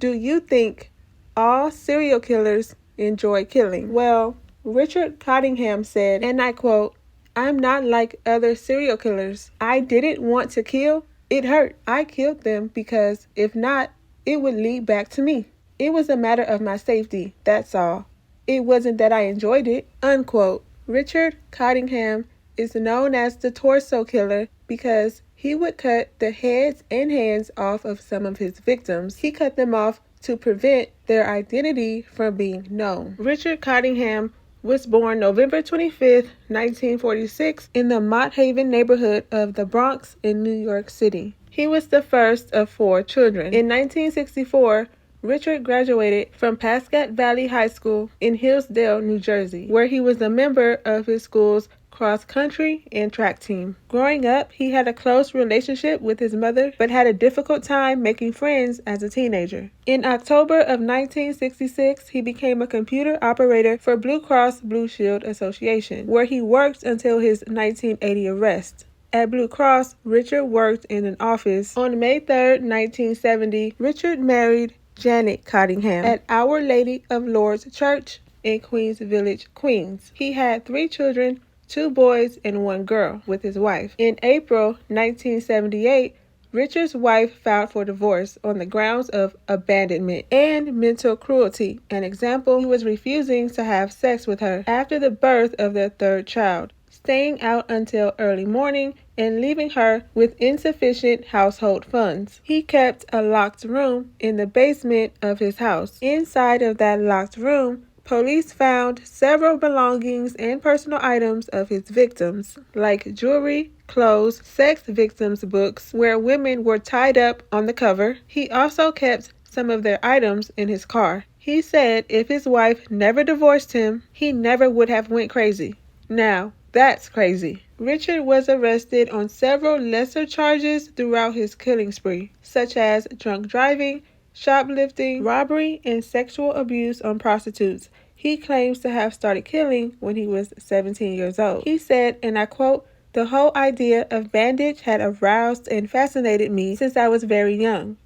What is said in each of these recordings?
Do you think all serial killers enjoy killing? Well, Richard Cottingham said, and I quote, "I'm not like other serial killers. I didn't want to kill. It hurt. I killed them because if not, it would lead back to me. It was a matter of my safety, that's all. It wasn't that I enjoyed it," unquote. Richard Cottingham is known as the torso killer because he would cut the heads and hands off of some of his victims. He cut them off to prevent their identity from being known. Richard Cottingham was born November 25th, 1946 in the Mott Haven neighborhood of the Bronx in New York City. He was the first of 4 children. In 1964, Richard graduated from Pascagoula Valley High School in Hillsdale, New Jersey, where he was a member of his school's cross-country and track team. Growing up, he had a close relationship with his mother, but had a difficult time making friends as a teenager. In October of 1966, he became a computer operator for Blue Cross Blue Shield Association, where he worked until his 1980 arrest. At Blue Cross, Richard worked in an office. On May 3rd, 1970, Richard married Janet Cottingham at Our Lady of Lourdes Church in Queens Village, Queens. He had 3 children, 2 boys and 1 girl, with his wife. In April 1978, Richard's wife filed for divorce on the grounds of abandonment and mental cruelty. An example, he was refusing to have sex with her after the birth of their 3rd child, staying out until early morning and leaving her with insufficient household funds. He kept a locked room in the basement of his house. Inside of that locked room, police found several belongings and personal items of his victims, like jewelry, clothes, sex victims books where women were tied up on the cover. He also kept some of their items in his car. He said if his wife never divorced him, he never would have went crazy. Now, that's crazy. Richard was arrested on several lesser charges throughout his killing spree, such as drunk driving, shoplifting, robbery, and sexual abuse on prostitutes. He claims to have started killing when he was 17 years old. He said, and I quote, "The whole idea of bandage had aroused and fascinated me since I was very young,"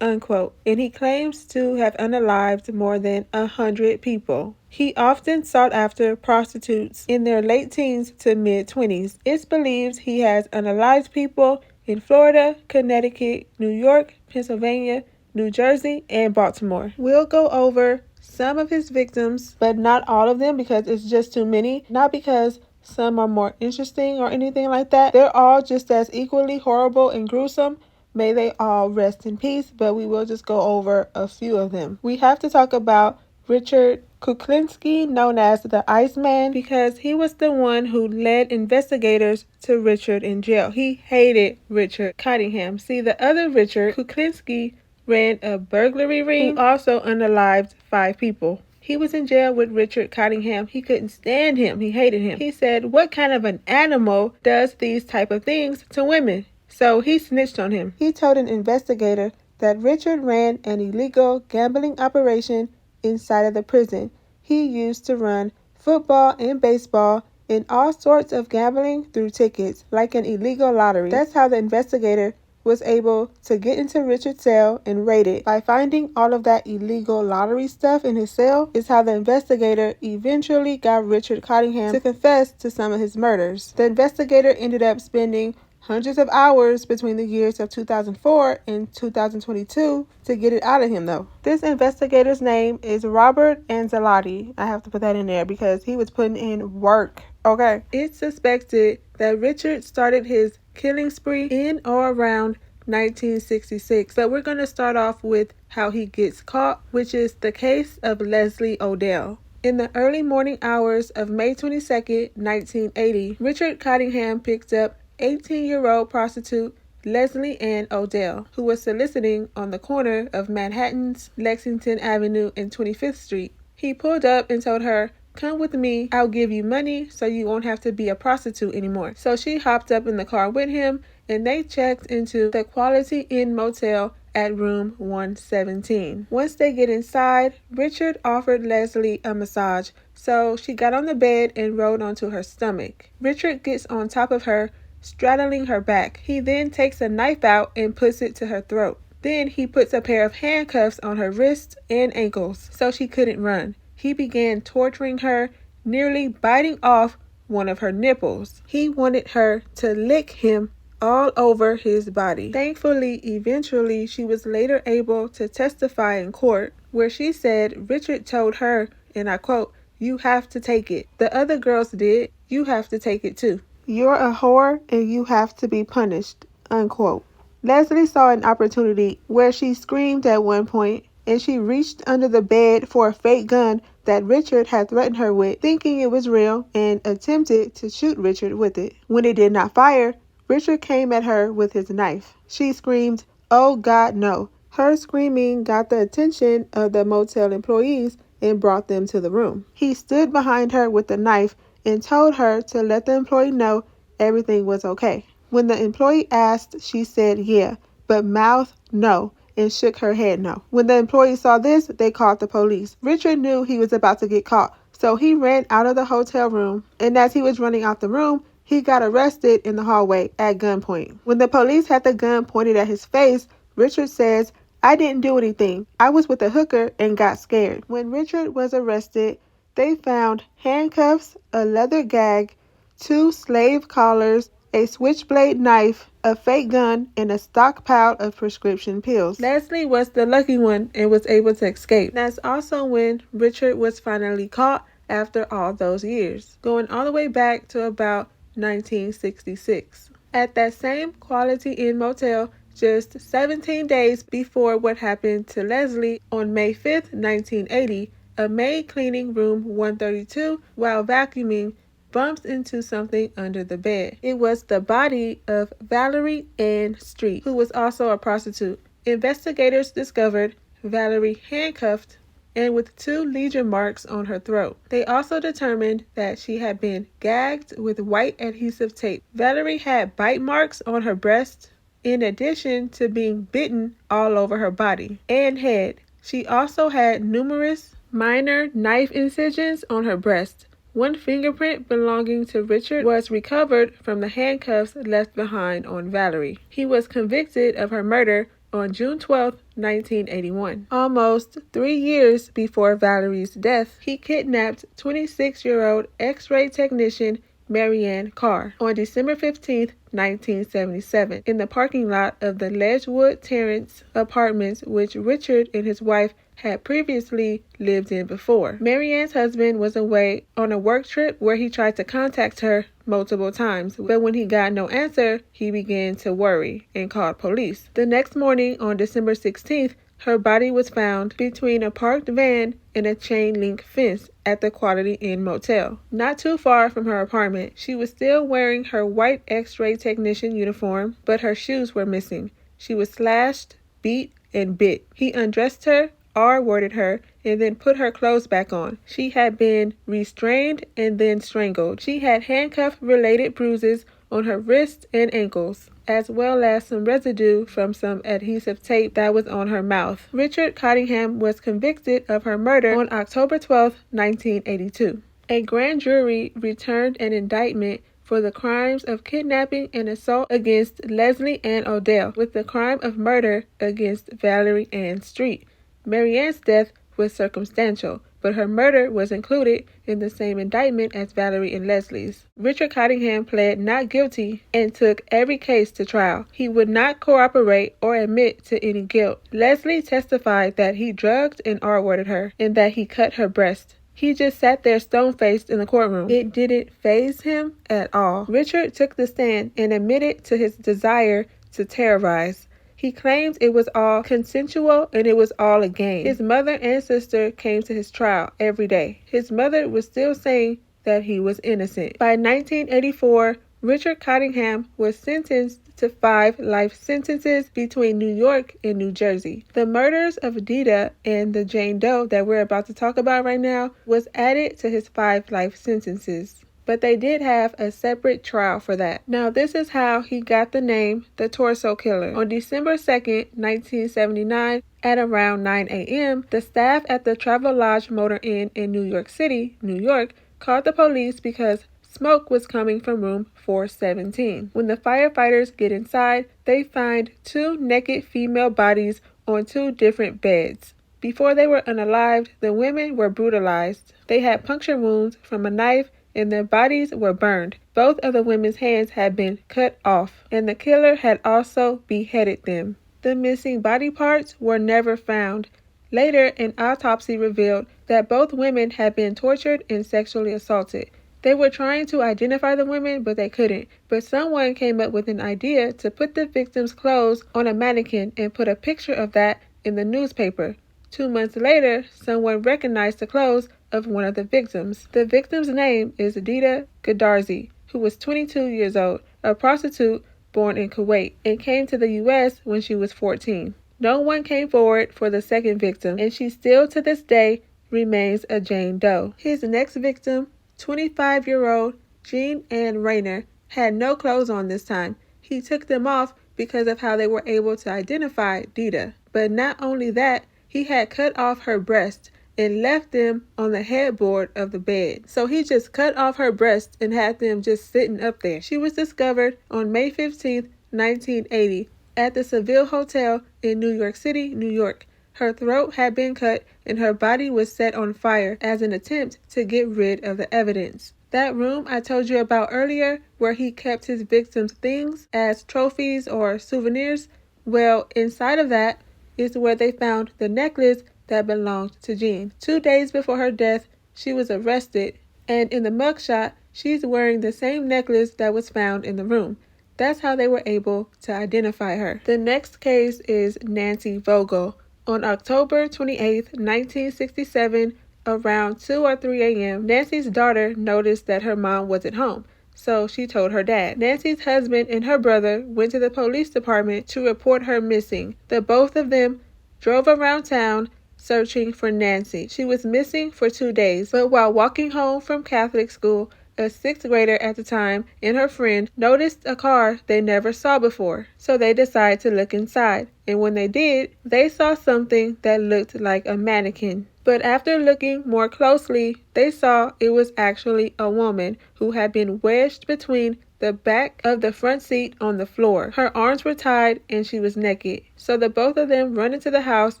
unquote. And he claims to have unalived more than 100 people. He often sought after prostitutes in their late teens to mid-20s. It's believed he has unalived people in Florida, Connecticut, New York, Pennsylvania, New Jersey, and Baltimore. We'll go over some of his victims, but not all of them because it's just too many. Not because some are more interesting or anything like that. They're all just as equally horrible and gruesome. May they all rest in peace, but we will just go over a few of them. We have to talk about Richard Kuklinski, known as the Iceman, because he was the one who led investigators to Richard in jail. He hated Richard Cottingham. See, the other Richard, Kuklinski, ran a burglary ring who also unalived 5 people. He was in jail with Richard Cottingham. He couldn't stand him. He hated him. He said, "What kind of an animal does these type of things to women?" So he snitched on him. He told an investigator that Richard ran an illegal gambling operation inside of the prison. He used to run football and baseball and all sorts of gambling through tickets, like an illegal lottery. That's how the investigator was able to get into Richard's cell and raid it. By finding all of that illegal lottery stuff in his cell is how the investigator eventually got Richard Cottingham to confess to some of his murders. The investigator ended up spending hundreds of hours between the years of 2004 and 2022 to get it out of him, though. This investigator's name is Robert Anzalotti. I have to put that in there because he was putting in work. Okay. It's suspected that Richard started his killing spree in or around 1966, but we're going to start off with how he gets caught, which is the case of Leslie Odell. In the early morning hours of May 22nd, 1980, Richard Cottingham picked up 18-year-old prostitute Leslie Ann Odell, who was soliciting on the corner of Manhattan's Lexington Avenue and 25th Street. He pulled up and told her, "Come with me, I'll give you money so you won't have to be a prostitute anymore." So she hopped up in the car with him and they checked into the Quality Inn Motel at room 117. Once they get inside, Richard offered Leslie a massage, so she got on the bed and rolled onto her stomach. Richard gets on top of her, straddling her back. He then takes a knife out and puts it to her throat. Then he puts a pair of handcuffs on her wrists and ankles so she couldn't run. He began torturing her, nearly biting off one of her nipples. He wanted her to lick him all over his body. Thankfully, eventually, she was later able to testify in court, where she said Richard told her, and I quote, "You have to take it. The other girls did. You have to take it too. You're a whore and you have to be punished," unquote. Leslie saw an opportunity where she screamed at one point, and she reached under the bed for a fake gun that Richard had threatened her with, thinking it was real, and attempted to shoot Richard with it. When it did not fire, Richard came at her with his knife. She screamed, "Oh God, no." Her screaming got the attention of the motel employees and brought them to the room. He stood behind her with the knife and told her to let the employee know everything was okay. When the employee asked, she said yeah, but mouthed no and shook her head no. When the employee saw this, they called the police. Richard knew he was about to get caught, so he ran out of the hotel room, and as he was running out the room, he got arrested in the hallway at gunpoint. When the police had the gun pointed at his face, Richard says, "I didn't do anything. I was with a hooker and got scared." When Richard was arrested, they found handcuffs, a leather gag, 2 slave collars, a switchblade knife, a fake gun, and a stockpile of prescription pills. Leslie was the lucky one and was able to escape. That's also when Richard was finally caught after all those years, going all the way back to about 1966. At that same Quality Inn motel, just 17 days before what happened to Leslie on May 5th, 1980, a maid cleaning room 132 while vacuuming bumps into something under the bed. It was the body of Valerie Ann Street, who was also a prostitute. Investigators discovered Valerie handcuffed and with 2 lesion marks on her throat. They also determined that she had been gagged with white adhesive tape. Valerie had bite marks on her breast, in addition to being bitten all over her body and head. She also had numerous minor knife incisions on her breast. One fingerprint belonging to Richard was recovered from the handcuffs left behind on Valerie. He was convicted of her murder on June 12, 1981. Almost 3 years before Valerie's death, he kidnapped 26-year-old X-ray technician Marianne Carr on December 15, 1977, in the parking lot of the Ledgewood Terrace apartments, which Richard and his wife had previously lived in before. Marianne's husband was away on a work trip where he tried to contact her multiple times, but when he got no answer, he began to worry and called police. The next morning, on December 16th, her body was found between a parked van and a chain-link fence at the Quality Inn motel, not too far from her apartment. She was still wearing her white X-ray technician uniform, but her shoes were missing. She was slashed, beat, and bit. He undressed her, R-worded her, and then put her clothes back on. She had been restrained and then strangled. She had handcuff-related bruises on her wrists and ankles, as well as some residue from some adhesive tape that was on her mouth. Richard Cottingham was convicted of her murder on October 12, 1982. A grand jury returned an indictment for the crimes of kidnapping and assault against Leslie Ann Odell, with the crime of murder against Valerie Ann Street. Marianne's death was circumstantial, but her murder was included in the same indictment as Valerie and Leslie's. Richard Cottingham pled not guilty and took every case to trial. He would not cooperate or admit to any guilt. Leslie testified that he drugged and R-worded her and that he cut her breast. He just sat there stone-faced in the courtroom. It didn't faze him at all. Richard took the stand and admitted to his desire to terrorize. He claimed it was all consensual and it was all a game. His mother and sister came to his trial every day. His mother was still saying that he was innocent. By 1984, Richard Cottingham was sentenced to 5 life sentences between New York and New Jersey. The murders of Dita and the Jane Doe that we're about to talk about right now was added to his 5 life sentences, but they did have a separate trial for that. Now, this is how he got the name the Torso Killer. On December 2nd, 1979, at around 9 a.m., the staff at the Travelodge Motor Inn in New York City, New York, called the police because Smoke was coming from room 417. When the firefighters get inside, they find 2 naked female bodies on 2 different beds. Before they were unalived, the women were brutalized. They had puncture wounds from a knife and their bodies were burned. Both of the women's hands had been cut off, and the killer had also beheaded them. The missing body parts were never found. Later, an autopsy revealed that both women had been tortured and sexually assaulted. They were trying to identify the women, but they couldn't. But someone came up with an idea to put the victims' clothes on a mannequin and put a picture of that in the newspaper. 2 months later, someone recognized the clothes of one of the victims. The victim's name is Dita Gaddarzi, who was 22 years old, a prostitute born in Kuwait, and came to the U.S. when she was 14. No one came forward for the second victim, and she still to this day remains a Jane Doe. His next victim, 25-year-old Jean Ann Rayner, had no clothes on this time. He took them off because of how they were able to identify Dita. But not only that, he had cut off her breast and left them on the headboard of the bed. So he just cut off her breasts and had them just sitting up there. She was discovered on May 15, 1980, at the Seville Hotel in New York City, New York. Her throat had been cut and her body was set on fire as an attempt to get rid of the evidence. That room I told you about earlier, where he kept his victims' things as trophies or souvenirs, well, inside of that is where they found the necklace that belonged to Jean. 2 days before her death, she was arrested, and in the mugshot, she's wearing the same necklace that was found in the room. That's how they were able to identify her. The next case is Nancy Vogel. On October 28, 1967, around 2 or 3 a.m., Nancy's daughter noticed that her mom wasn't home, so she told her dad. Nancy's husband and her brother went to the police department to report her missing. The both of them drove around town searching for Nancy. She was missing for 2 days, but while walking home from Catholic school, a 6th grader at the time and her friend noticed a car they never saw before. So they decided to look inside, and when they did, they saw something that looked like a mannequin. But after looking more closely, they saw it was actually a woman who had been wedged between the back of the front seat on the floor. Her arms were tied and she was naked. So the both of them run into the house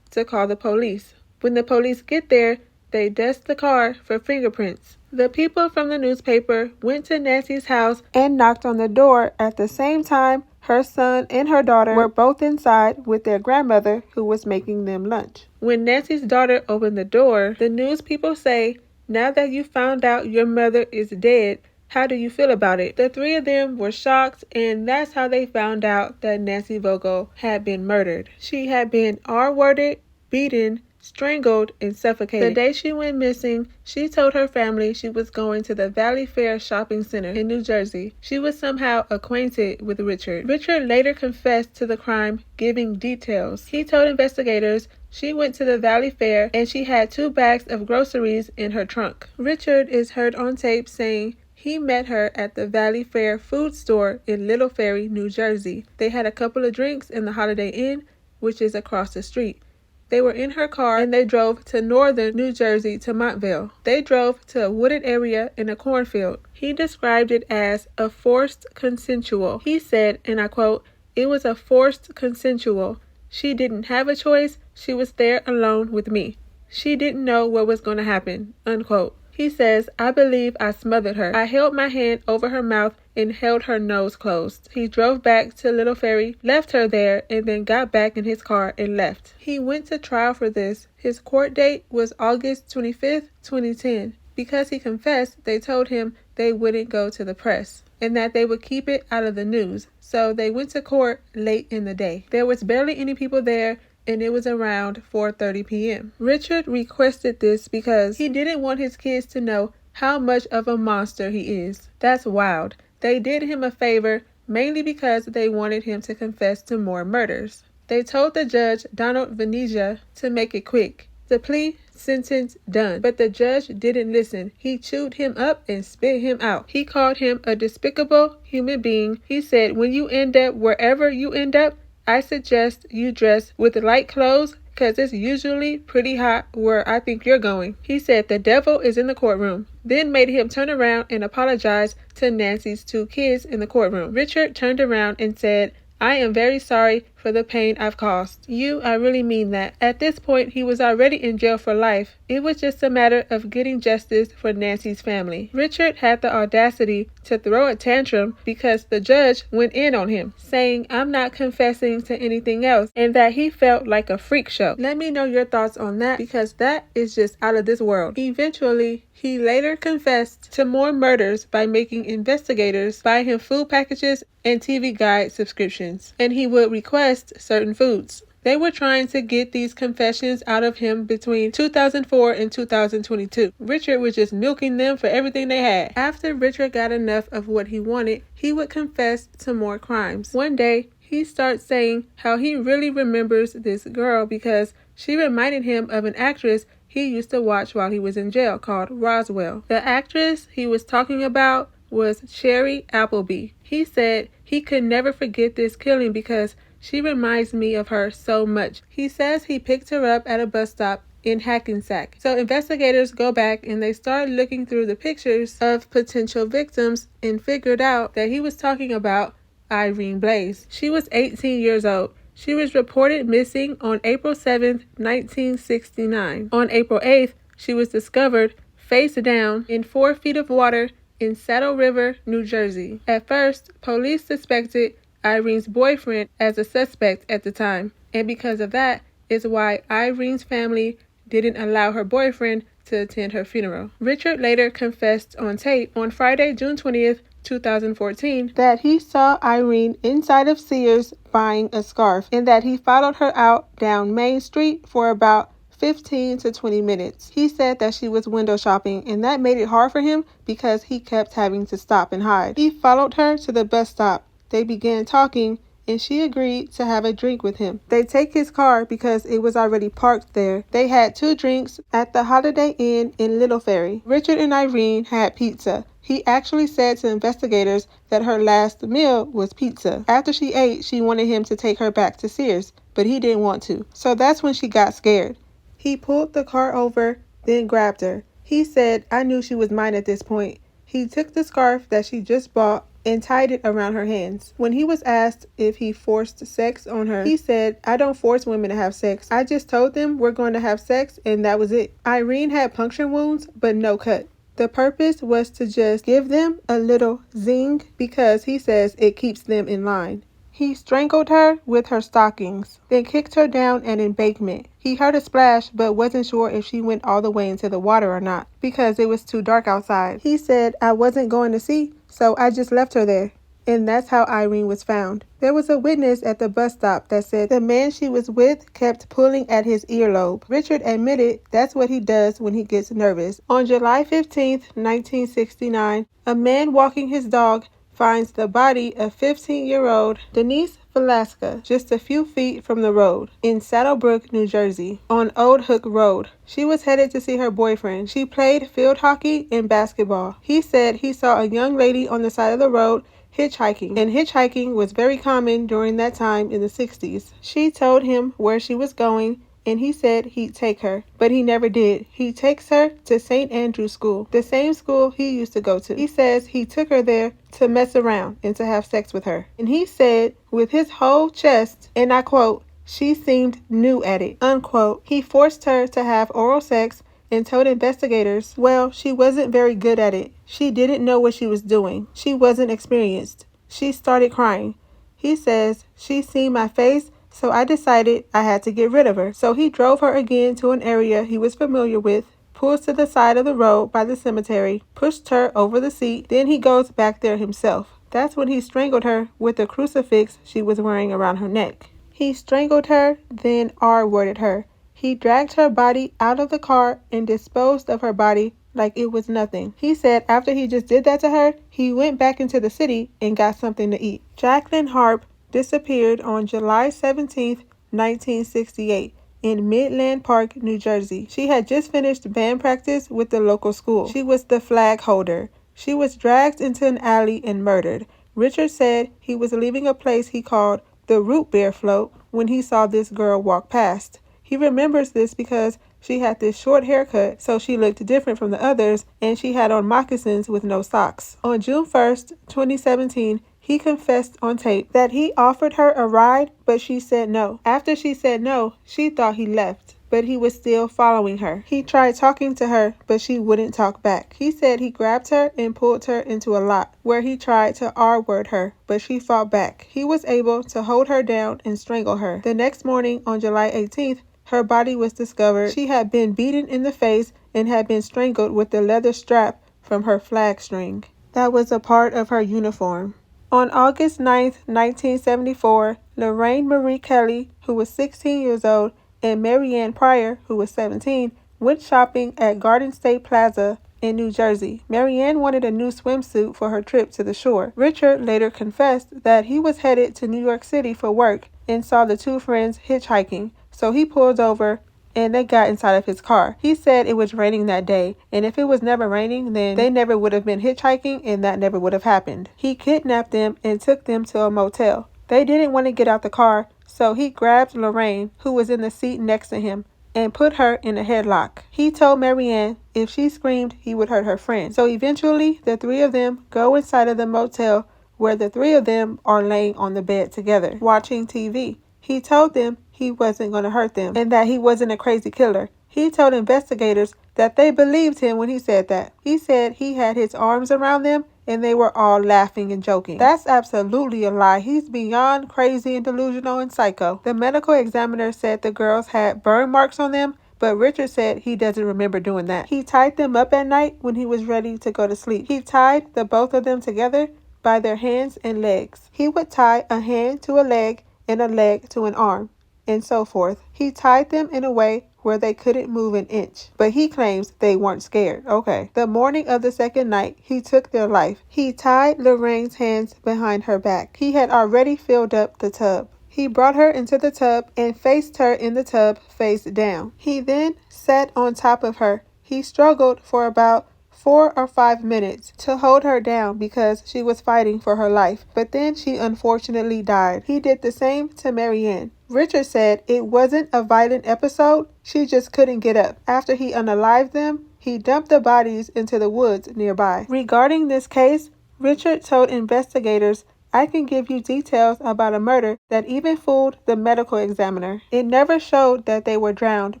to call the police. When the police get there, they dust the car for fingerprints. The people from the newspaper went to Nancy's house and knocked on the door at the same time. Her son and her daughter were both inside with their grandmother, who was making them lunch. When Nancy's daughter opened the door, the news people say, "Now that you found out your mother is dead, how do you feel about it?" The 3 of them were shocked, and that's how they found out that Nancy Vogel had been murdered. She had been R-worded, beaten, strangled, and suffocated. The day she went missing, she told her family she was going to the Valley Fair shopping center in New Jersey. She was somehow acquainted with Richard. Richard later confessed to the crime, giving details. He told investigators she went to the Valley Fair and she had 2 bags of groceries in her trunk. Richard is heard on tape saying he met her at the Valley Fair food store in Little Ferry, New Jersey. They had a couple of drinks in the Holiday Inn, which is across the street. They were in her car and they drove to northern New Jersey to Montville. They drove to a wooded area in a cornfield. He described it as a forced consensual. He said, and I quote, "It was a forced consensual. She didn't have a choice. She was there alone with me. She didn't know what was going to happen," unquote. He says, "I believe I smothered her. I held my hand over her mouth and held her nose closed." He drove back to Little Ferry, left her there, and then got back in his car and left. He went to trial for this. His court date was August 25th, 2010. Because he confessed, they told him they wouldn't go to the press and that they would keep it out of the news. So they went to court late in the day. There was barely any people there, and it was around 4:30 p.m. Richard requested this because he didn't want his kids to know how much of a monster he is. That's wild. They did him a favor mainly because they wanted him to confess to more murders. They told the judge, Donald Venetia, to make it quick. The plea, sentence, done. But the judge didn't listen. He chewed him up and spit him out. He called him a despicable human being. He said, "When you end up wherever you end up, I suggest you dress with light clothes, 'cause it's usually pretty hot where I think you're going. He said the devil is in the courtroom, then made him turn around and apologize to Nancy's 2 kids in the courtroom. Richard turned around and said, I am very sorry for the pain I've caused you. I really mean that. At this point, he was already in jail for life. It was just a matter of getting justice for Nancy's family. Richard had the audacity to throw a tantrum because the judge went in on him, saying, I'm not confessing to anything else, and that he felt like a freak show. Let me know your thoughts on that, because that is just out of this world. Eventually, he later confessed to more murders by making investigators buy him food packages and TV Guide subscriptions, and he would request certain foods. They were trying to get these confessions out of him between 2004 and 2022. Richard was just milking them for everything they had. After Richard got enough of what he wanted, he would confess to more crimes. One day, he starts saying how he really remembers this girl because she reminded him of an actress he used to watch while he was in jail called Roswell. The actress he was talking about was Sherry Appleby. He said he could never forget this killing because she reminds me of her so much. He says he picked her up at a bus stop in Hackensack. So investigators go back and they start looking through the pictures of potential victims and figured out that he was talking about Irene Blaze. She was 18 years old. She was reported missing on April 7th, 1969. On April 8th, she was discovered face down in 4 feet of water in Saddle River, New Jersey. At first, police suspected Irene's boyfriend as a suspect at the time, and because of that is why Irene's family didn't allow her boyfriend to attend her funeral. Richard later confessed on tape on Friday, June 20th, 2014, that he saw Irene inside of Sears buying a scarf and that he followed her out down Main Street for about 15 to 20 minutes. He said that she was window shopping and that made it hard for him because he kept having to stop and hide. He followed her to the bus stop. They began talking and she agreed to have a drink with him. They take his car because it was already parked there. They had 2 drinks at the Holiday Inn in Little Ferry. Richard and Irene had pizza. He actually said to investigators that her last meal was pizza. After she ate, she wanted him to take her back to Sears, but he didn't want to. So that's when she got scared. He pulled the car over, then grabbed her. He said, I knew she was mine at this point. He took the scarf that she just bought and tied it around her hands. When he was asked if he forced sex on her, he said, I don't force women to have sex. I just told them we're going to have sex and that was it. Irene had puncture wounds, but no cut. The purpose was to just give them a little zing because he says it keeps them in line. He strangled her with her stockings, then kicked her down an embankment. He heard a splash but wasn't sure if she went all the way into the water or not because it was too dark outside. He said, I wasn't going to see, so I just left her there. And that's how Irene was found. There was a witness at the bus stop that said the man she was with kept pulling at his earlobe. Richard admitted that's what he does when he gets nervous. On July 15th, 1969, a man walking his dog finds the body of 15-year-old Denise Velasca just a few feet from the road in Saddlebrook, New Jersey, on Old Hook Road. She was headed to see her boyfriend. She played field hockey and basketball. He said he saw a young lady on the side of the road hitchhiking, and hitchhiking was very common during that time in the 60s. She told him where she was going, and he said he'd take her, but he never did. He takes her to St. Andrew's School, the same school he used to go to. He says he took her there to mess around and to have sex with her. And he said with his whole chest, and I quote, she seemed new at it, unquote. He forced her to have oral sex and told investigators, well, she wasn't very good at it. She didn't know what she was doing. She wasn't experienced. She started crying. He says, she seen my face, so I decided I had to get rid of her. So he drove her again to an area he was familiar with, pulls to the side of the road by the cemetery, pushed her over the seat, then he goes back there himself. That's when he strangled her with the crucifix she was wearing around her neck. He strangled her, then R-worded her. He dragged her body out of the car and disposed of her body like it was nothing. He said after he just did that to her, he went back into the city and got something to eat. Jacqueline Harp disappeared on July 17th, 1968 in Midland Park, New Jersey. She had just finished band practice with the local school. She was the flag holder. She was dragged into an alley and murdered. Richard said he was leaving a place he called the Root Beer Float when he saw this girl walk past. He remembers this because she had this short haircut, so she looked different from the others, and she had on moccasins with no socks. On June 1st, 2017, he confessed on tape that he offered her a ride, but she said no. After she said no, she thought he left, but he was still following her. He tried talking to her, but she wouldn't talk back. He said he grabbed her and pulled her into a lot, where he tried to R-word her, but she fought back. He was able to hold her down and strangle her. The next morning, on July 18th, her body was discovered. She had been beaten in the face and had been strangled with the leather strap from her flag string. That was a part of her uniform. On August 9th, 1974, Lorraine Marie Kelly, who was 16 years old, and Marianne Pryor, who was 17, went shopping at Garden State Plaza in New Jersey. Marianne wanted a new swimsuit for her trip to the shore. Richard later confessed that he was headed to New York City for work and saw the two friends hitchhiking, so he pulled over and they got inside of his car. He said it was raining that day, and if it was never raining, then they never would have been hitchhiking and that never would have happened. He kidnapped them and took them to a motel. They didn't want to get out the car, so he grabbed Lorraine, who was in the seat next to him, and put her in a headlock. He told Marianne if she screamed, he would hurt her friend. So eventually, the three of them go inside of the motel, where the three of them are laying on the bed together, watching TV. He told them he wasn't going to hurt them and that he wasn't a crazy killer. He told investigators that they believed him when he said that. He said he had his arms around them and they were all laughing and joking. That's absolutely a lie. He's beyond crazy and delusional and psycho. The medical examiner said the girls had burn marks on them, but Richard said he doesn't remember doing that. He tied them up at night when he was ready to go to sleep. He tied the both of them together by their hands and legs. He would tie a hand to a leg and a leg to an arm, and so forth. He tied them in a way where they couldn't move an inch, but he claims they weren't scared. Okay. The morning of the second night, he took their life. He tied Lorraine's hands behind her back. He had already filled up the tub. He brought her into the tub and faced her in the tub face down. He then sat on top of her. He struggled for about 4 or 5 minutes to hold her down because she was fighting for her life, but then she unfortunately died. He did the same to Marianne. Richard said it wasn't a violent episode, she just couldn't get up. After he unalived them, he dumped the bodies into the woods nearby. Regarding this case, Richard told investigators, "I can give you details about a murder that even fooled the medical examiner. It never showed that they were drowned,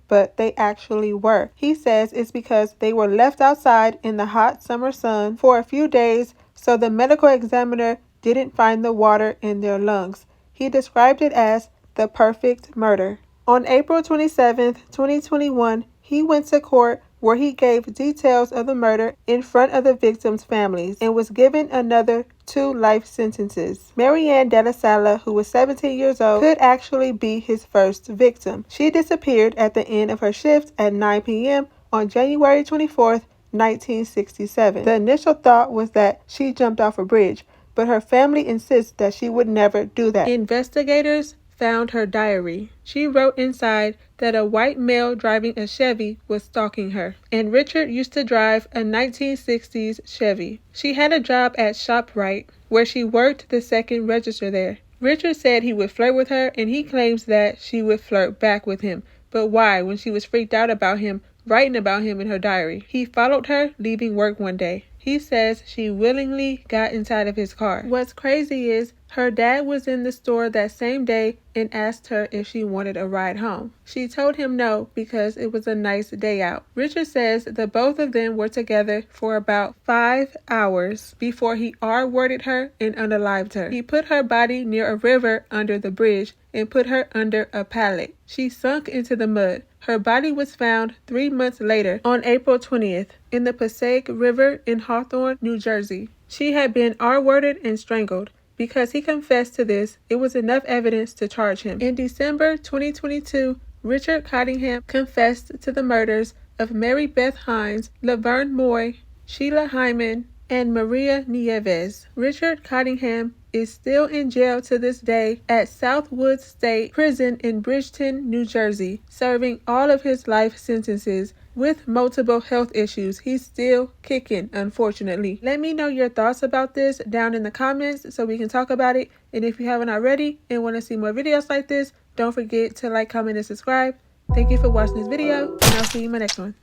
but they actually were." He says it's because they were left outside in the hot summer sun for a few days, so the medical examiner didn't find the water in their lungs. He described it as the perfect murder. On April 27th, 2021, he went to court where he gave details of the murder in front of the victims' families and was given another 2 life sentences. Marianne De La Sala, who was 17 years old, could actually be his first victim. She disappeared at the end of her shift at 9 p.m. on January 24th, 1967. The initial thought was that she jumped off a bridge, but her family insists that she would never do that. Investigators found her diary. She wrote inside that a white male driving a Chevy was stalking her, and Richard used to drive a 1960s Chevy. She had a job at ShopRite, where she worked the second register there. Richard said he would flirt with her, and he claims that she would flirt back with him. But why, when she was freaked out about him writing about him in her diary? He followed her, leaving work one day. He says she willingly got inside of his car. What's crazy is her dad was in the store that same day and asked her if she wanted a ride home. She told him no because it was a nice day out. Richard says the both of them were together for about 5 hours before he R-worded her and unalived her. He put her body near a river under the bridge and put her under a pallet. She sunk into the mud. Her body was found 3 months later on April 20th in the Passaic River in Hawthorne, New Jersey. She had been R-worded and strangled. Because he confessed to this, it was enough evidence to charge him. In December 2022, Richard Cottingham confessed to the murders of Mary Beth Hines, Laverne Moy, Sheila Hyman, and Maria Nieves. Richard Cottingham is still in jail to this day at Southwood State Prison in Bridgeton, New Jersey, serving all of his life sentences with multiple health issues. He's still kicking, unfortunately. Let me know your thoughts about this down in the comments so we can talk about it. And if you haven't already and want to see more videos like this, don't forget to like, comment, and subscribe. Thank you for watching this video, and I'll see you in my next one.